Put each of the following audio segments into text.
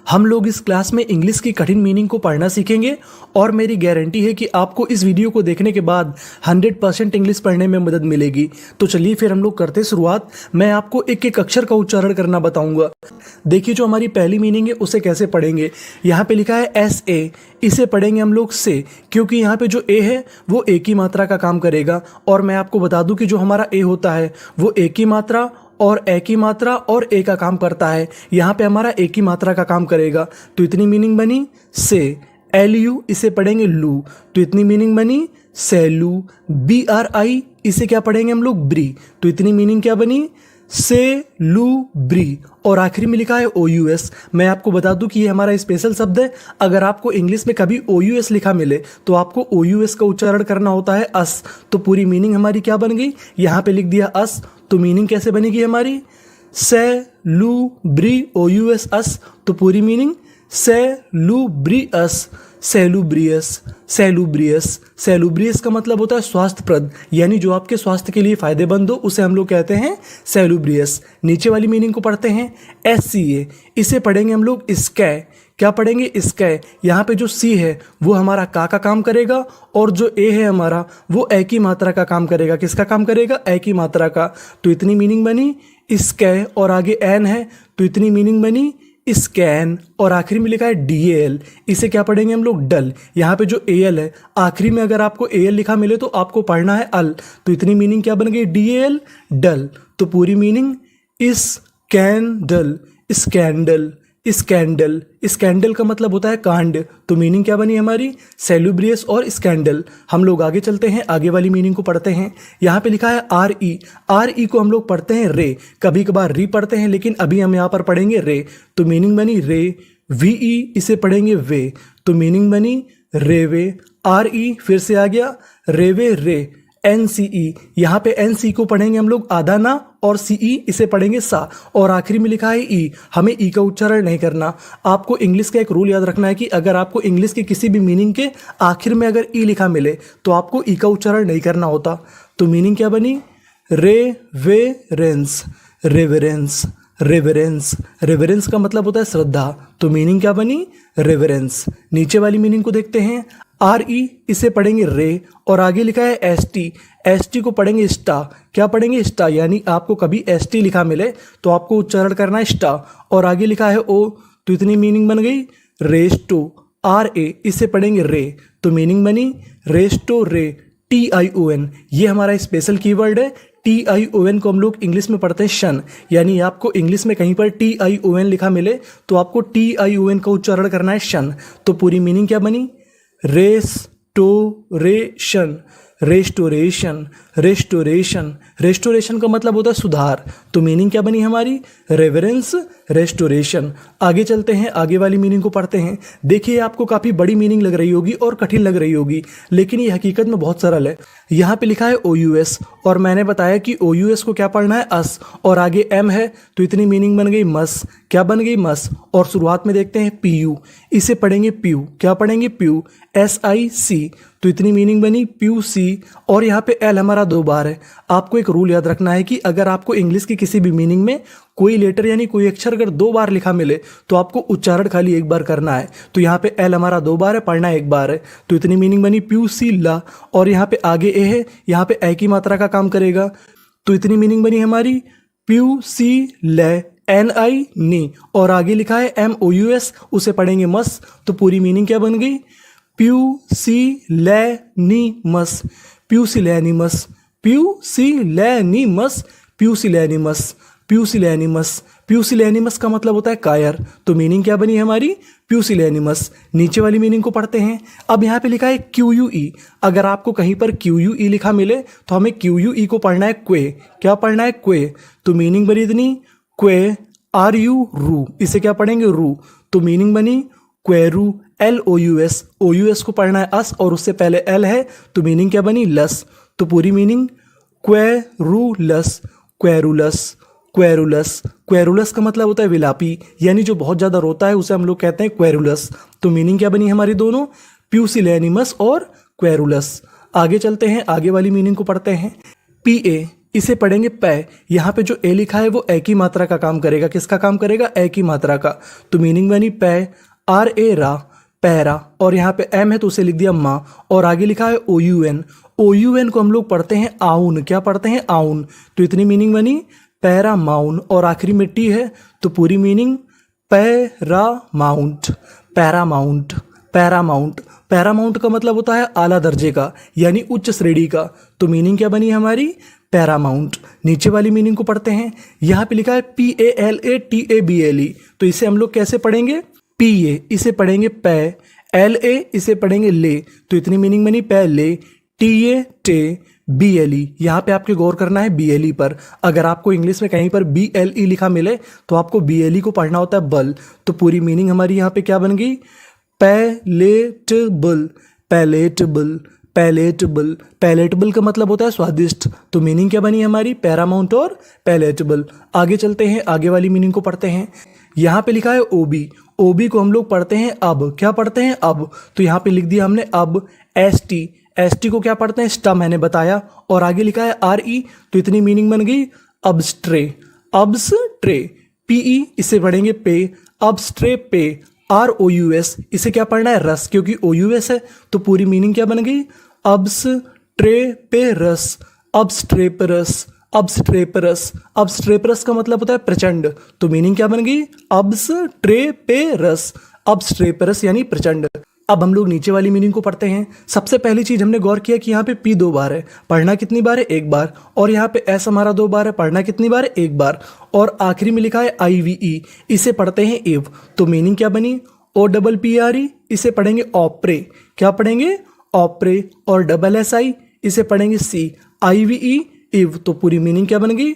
हम लोग इस क्लास में इंग्लिश की कठिन मीनिंग को पढ़ना सीखेंगे और मेरी गारंटी है कि आपको इस वीडियो को देखने के बाद 100% इंग्लिश पढ़ने में मदद मिलेगी। तो चलिए फिर हम लोग करते हैं शुरुआत। मैं आपको एक एक अक्षर का उच्चारण करना बताऊंगा। देखिए जो हमारी पहली मीनिंग है उसे कैसे पढ़ेंगे। यहाँ पे लिखा है SA, इसे पढ़ेंगे हम लोग से, क्योंकि यहाँ पे जो ए है वो एक ही मात्रा का काम करेगा। और मैं आपको बता दूं कि जो हमारा ए होता है वो एक ही मात्रा और ए की मात्रा और ए का काम करता है। यहाँ पे हमारा एक ही मात्रा का काम करेगा। तो इतनी मीनिंग बनी से। LU, इसे पढ़ेंगे लू, तो इतनी मीनिंग बनी सेलू। BRI, इसे क्या पढ़ेंगे हम लोग ब्री, तो इतनी मीनिंग क्या बनी से लू ब्री। और आखिरी में लिखा है OUS। मैं आपको बता दूं कि ये हमारा स्पेशल शब्द है। अगर आपको इंग्लिश में कभी OUS लिखा मिले तो आपको OUS का उच्चारण करना होता है अस। तो पूरी मीनिंग हमारी क्या बन गई, यहाँ पे लिख दिया अस, तो मीनिंग कैसे बनेगी हमारी से लू ब्री OUS अस। तो पूरी मीनिंग से लू ब्री अस, सेलुब्रियस। सेलुब्रियस, सेलुब्रियस का मतलब होता है स्वास्थ्यप्रद, यानी जो आपके स्वास्थ्य के लिए फायदेमंद हो उसे हम लोग कहते हैं सेलुब्रियस। नीचे वाली मीनिंग को पढ़ते हैं SCA, इसे पढ़ेंगे हम लोग स्कै। क्या पढ़ेंगे स्कै। यहाँ पे जो C है वो हमारा का काम करेगा और जो A है हमारा वो ए की मात्रा का काम करेगा। किसका काम करेगा, ए की मात्रा का। तो इतनी मीनिंग बनी स्कै और आगे एन है तो इतनी मीनिंग बनी स्कैन। और आखिरी में लिखा है DAL, इसे क्या पढ़ेंगे हम लोग डल। यहाँ पे जो AL है आखिरी में अगर आपको AL लिखा मिले तो आपको पढ़ना है अल। तो इतनी मीनिंग क्या बन गई DAL डल। तो पूरी meaning scandal, scandal, scandal. Scandal का मतलब होता है कांड। तो मीनिंग क्या बनी हमारी सेलुब्रियस और स्कैंडल। हम लोग आगे चलते हैं, आगे वाली मीनिंग को पढ़ते हैं। यहाँ पे लिखा है RE, RE को हम लोग पढ़ते हैं रे, कभी कभार री पढ़ते हैं लेकिन अभी हम यहाँ पर पढ़ेंगे रे। तो मीनिंग बनी रे। VE, इसे पढ़ेंगे वे, तो मीनिंग बनी रेवे। RE फिर से आ गया रेवे रे। NCE, यहाँ पे NC को पढ़ेंगे हम लोग आधा ना, और CE इसे पढ़ेंगे सा। और आखिरी में लिखा है E, हमें E का उच्चारण नहीं करना। आपको इंग्लिश का एक रूल याद रखना है कि अगर आपको इंग्लिश की किसी भी मीनिंग के आखिर में अगर E लिखा मिले तो आपको E का उच्चारण नहीं करना होता। तो मीनिंग क्या बनी रेवेरेंस, रेवेरेंस, रेवेरेंस। रेवेरेंस का मतलब होता है श्रद्धा। तो मीनिंग क्या बनी रेवेरेंस। नीचे वाली मीनिंग को देखते हैं। RE, इसे पढ़ेंगे रे और आगे लिखा है ST, ST को पढ़ेंगे स्टा। क्या पढ़ेंगे स्टा, यानी आपको कभी ST लिखा मिले तो आपको उच्चारण करना है स्टा। और आगे लिखा है O, तो इतनी मीनिंग बन गई रेस्टो। RA, इसे पढ़ेंगे रे, तो मीनिंग बनी रेस्टो रे। TION, ये हमारा स्पेशल कीवर्ड है। TION को हम लोग इंग्लिश में पढ़ते हैं शन, यानी आपको इंग्लिश में कहीं पर TION लिखा मिले तो आपको TION का उच्चारण करना है शन। तो पूरी मीनिंग क्या बनी रेस्टोरेशन, रेस्टोरेशन, रेस्टोरेशन। रेस्टोरेशन का मतलब होता है सुधार। तो मीनिंग क्या बनी हमारी रेवरेंस, रेस्टोरेशन। आगे चलते हैं, आगे वाली मीनिंग को पढ़ते हैं। देखिए आपको काफ़ी बड़ी मीनिंग लग रही होगी और कठिन लग रही होगी, लेकिन ये हकीकत में बहुत सरल है। यहाँ पे लिखा है OUS और मैंने बताया कि OUS को क्या पढ़ना है अस, और आगे M है तो इतनी मीनिंग बन गई मस। क्या बन गई मस। और शुरुआत में देखते हैं PU, इसे पढ़ेंगे प्यू। क्या पढ़ेंगे प्यू, SIC, तो इतनी मीनिंग बनी प्यू सी। और यहाँ पे L हमारा 2 बार है। आपको एक रूल याद रखना है कि अगर आपको इंग्लिश की किसी भी मीनिंग में कोई लेटर यानी कोई अक्षर अगर 2 बार लिखा मिले तो आपको उच्चारण खाली 1 बार करना है। तो यहाँ पे L हमारा 2 बार है, पढ़ना 1 बार है। तो इतनी मीनिंग बनी प्यू सी ला। और यहाँ पे आगे A है, यहाँ पे ए की मात्रा का काम करेगा। तो इतनी मीनिंग बनी हमारी प्यू सी ले, NI नी। और आगे लिखा है MOUS, उसे पढ़ेंगे मस। तो पूरी मीनिंग क्या बन गई प्यूसिलैनिमस, प्यूसिलैनिमस, प्यूसिलैनिमस, प्यूसिलैनिमस, प्यूसिलैनिमस। प्यूसिलैनिमस का मतलब होता है कायर। तो मीनिंग क्या बनी हमारी प्यूसिलैनिमस। नीचे वाली मीनिंग को पढ़ते हैं। अब यहाँ पे लिखा है QUE, अगर आपको कहीं पर QUE लिखा मिले तो हमें QUE को पढ़ना है क्वे। क्या पढ़ना है क्वे। तो मीनिंग बनी इतनी क्वे RU रू, इसे क्या पढ़ेंगे रू। तो मीनिंग बनी क्वेरू। LOUS, OUS को पढ़ना है अस और उससे पहले L है तो मीनिंग क्या बनी लस। तो पूरी मीनिंग क्वेरुलस, क्वेरुलस, क्वेरुलस। क्वेरुलस का मतलब होता है विलापी, यानी जो बहुत ज़्यादा रोता है उसे हम लोग कहते हैं क्वेरुलस। तो मीनिंग क्या बनी हमारी दोनों प्यूसिलैनिमस और क्वेरुलस। आगे चलते हैं, आगे वाली मीनिंग को पढ़ते हैं। PA, इसे पढ़ेंगे पै। यहाँ पे जो ए लिखा है वो ए की मात्रा का काम करेगा। किसका काम करेगा? ए की मात्रा का। तो मीनिंग बनी पै, आर ए रा, पैरा। और यहाँ पे एम है तो उसे लिख दिया माँ। और आगे लिखा है O U N. O U N को हम लोग पढ़ते हैं आउन। क्या पढ़ते हैं? आउन। तो इतनी मीनिंग बनी पैरा माउन। और आखिरी में टी है तो पूरी meaning Paramount. Paramount, Paramount. Paramount का मतलब होता है आला दर्जे का, यानी उच्च श्रेणी का। तो मीनिंग क्या बनी हमारी? पैरामाउंट। नीचे वाली मीनिंग को पढ़ते हैं। यहाँ पे लिखा है PALATABLE। तो इसे हम लोग कैसे पढ़ेंगे? PA इसे पढ़ेंगे पै, LA इसे पढ़ेंगे ले। तो इतनी मीनिंग बनी पहले, TA टे, BLE। यहाँ पे आपके गौर करना है BLE पर। अगर आपको इंग्लिश में कहीं पर BLE लिखा मिले तो आपको BLE को पढ़ना होता है बल। तो पूरी मीनिंग हमारी यहाँ पे क्या बन गई? Palatable, palatable, palatable. पैलेटेबल का मतलब होता है स्वादिष्ट। तो मीनिंग क्या बनी हमारी? पैरामाउंट और पैलेटेबल। आगे चलते हैं, आगे वाली मीनिंग को पढ़ते हैं। यहाँ पे लिखा है OB। OB को हम लोग पढ़ते हैं अब। क्या पढ़ते हैं? अब। तो यहाँ पे लिख दिया हमने अब। ST, ST को क्या पढ़ते हैं? स्टा, मैंने बताया। और आगे लिखा है RE। तो इतनी मीनिंग बन गई अबस्ट्रे, अबस्ट्रे। PE इसे पढ़ेंगे पे, अबस्ट्रे पे। ROUS इसे क्या पढ़ना है? रस, क्योंकि OUS है। तो पूरी मीनिंग क्या बन गई? अबस्ट्रेपेरस, अबस्ट्रेपरस, अबस्ट्रेपरस। अबस्ट्रेपरस का मतलब होता है प्रचंड। तो मीनिंग क्या बन गई? अबस्ट्रेपेरस, अबस्ट्रेपरस यानी प्रचंड। अब हम लोग नीचे वाली मीनिंग को पढ़ते हैं। सबसे पहली चीज हमने गौर किया कि यहाँ पे P 2 बार है, पढ़ना कितनी बार है? एक बार। और यहाँ पे S हमारा 2 बार है, पढ़ना कितनी बार है? एक बार। और आखिरी में लिखा है IVE, इसे पढ़ते हैं इव। तो मीनिंग क्या बनी? OPPRE इसे पढ़ेंगे ऑपरे। क्या पढ़ेंगे? ऑपरे। और SSI इसे पढ़ेंगे सी, IVE इव। तो पूरी मीनिंग क्या बन गई?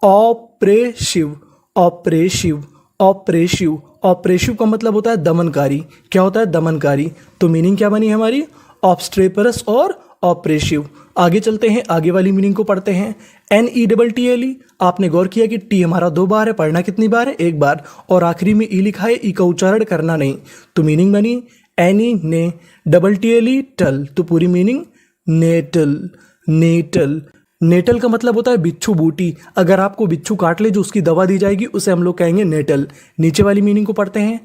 ऑपरेशिव, ऑपरेशिव, ऑपरेशिव। ऑपरेशिव का मतलब होता है दमनकारी। क्या होता है? दमनकारी। तो मीनिंग क्या बनी हमारी? ऑब्स्ट्रेपरस और ऑपरेशिव। आगे चलते हैं, आगे वाली मीनिंग को पढ़ते हैं। NETTLE। आपने गौर किया कि टी हमारा 2 बार है, पढ़ना कितनी बार है? एक बार। और आखिरी में ई लिखा है, ई का उच्चारण करना नहीं। तो मीनिंग बनी एनी ने, TTLE टल। तो पूरी मीनिंग नेटल, नेटल। नेटल का मतलब होता है बिच्छू बूटी। अगर आपको बिच्छू काट ले जो उसकी दवा दी जाएगी उसे हम लोग कहेंगे नेटल। नीचे वाली मीनिंग को पढ़ते हैं।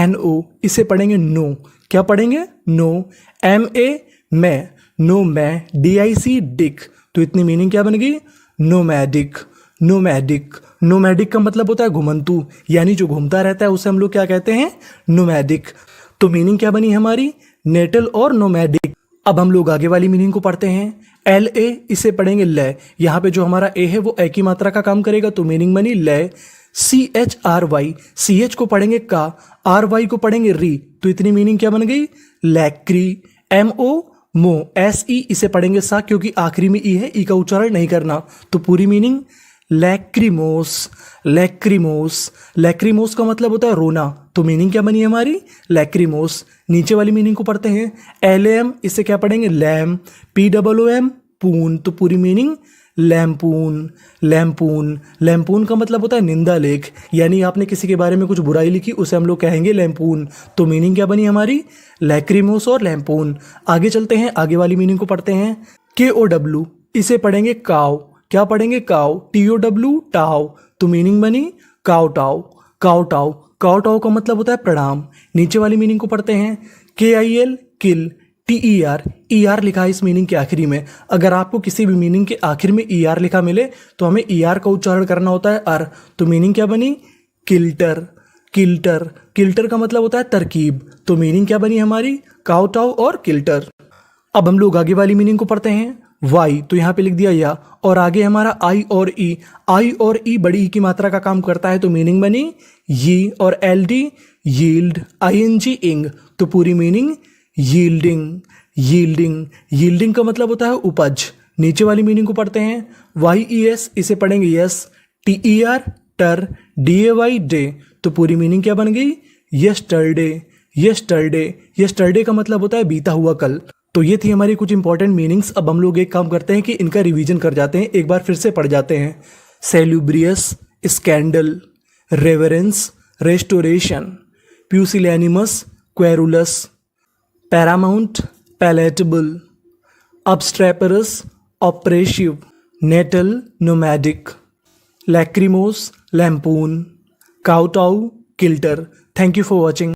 NO इसे पढ़ेंगे नो। क्या पढ़ेंगे? नो। MA मैं, नो मैं। DIC Dick. तो इतनी मीनिंग क्या बन गई? Nomadic, nomadic. नोमैडिक का मतलब होता है घुमंतु, यानी जो घूमता रहता है उसे हम लोग क्या कहते हैं? नोमैडिक। तो मीनिंग क्या बनी हमारी? नेटल और नोमैडिक। अब हम लोग आगे वाली मीनिंग को पढ़ते हैं। LA इसे पढ़ेंगे लय। यहाँ पे जो हमारा ए है वो ए की मात्रा का काम करेगा। तो मीनिंग बनी लय। CHRY, CH को पढ़ेंगे का, RY को पढ़ेंगे री। तो इतनी मीनिंग क्या बन गई? लैक्री। MO मो, SE इसे पढ़ेंगे सा, क्योंकि आखिरी में ई है, ई का उच्चारण नहीं करना। तो पूरी मीनिंग लैक्रिमोस, लैक्रिमोस। लैक्रिमोस का मतलब होता है रोना। तो मीनिंग क्या बनी हमारी? लैक्रिमोस। नीचे वाली मीनिंग को पढ़ते हैं। LAM इसे क्या पढ़ेंगे? लैम। POOM पून। तो पूरी मीनिंग लैम्पून, लैम्पून। लैम्पून का मतलब होता है निंदा लेख, यानी आपने किसी के बारे में कुछ बुराई लिखी उसे हम लोग कहेंगे लैम्पून। तो मीनिंग क्या बनी हमारी? लैक्रिमोस और लैम्पून। आगे चलते हैं, आगे वाली मीनिंग को पढ़ते हैं। KOW इसे पढ़ेंगे काव। क्या पढ़ेंगे? काव। TOW टाव। तो मीनिंग बनी काव टाव, काव टाव। काव टाव का मतलब होता है प्रणाम। नीचे वाली मीनिंग को पढ़ते हैं। KIL किल। TER, ER लिखा है इस मीनिंग के आखिरी में। अगर आपको किसी भी मीनिंग के आखिर में ER लिखा मिले तो हमें ER का उच्चारण करना होता है अर। तो मीनिंग क्या बनी? Kilter, kilter. किल्टर का मतलब होता है तरकीब। तो मीनिंग क्या बनी हमारी? काउटाउ और किल्टर। अब हम लोग आगे वाली मीनिंग को पढ़ते हैं। वाई, तो यहाँ पे लिख दिया या, और आगे हमारा आई और ई। आई और ई बड़ी ई की मात्रा का काम करता है। तो मीनिंग बनी ये, और LD यील्ड, ING इंग। तो पूरी मीनिंग यील्डिंग, यील्डिंग। यील्डिंग का मतलब होता है उपज। नीचे वाली मीनिंग को पढ़ते हैं। YES इसे पढ़ेंगे यस। TER टर। DAY day. तो पूरी मीनिंग क्या बन गई? Yesterday, yesterday. यस्टरडे का मतलब होता है बीता हुआ कल। तो ये थी हमारी कुछ इंपॉर्टेंट मीनिंग्स। अब हम लोग एक काम करते हैं कि इनका रिवीजन कर जाते हैं, एक बार फिर से पढ़ जाते हैं। Salubrious, scandal, reverence, restoration, pusillanimous, querulous, paramount, palatable, obstreperous, operative, natal nomadic, lachrymose lampoon, kowtow kilter. Thank you for watching.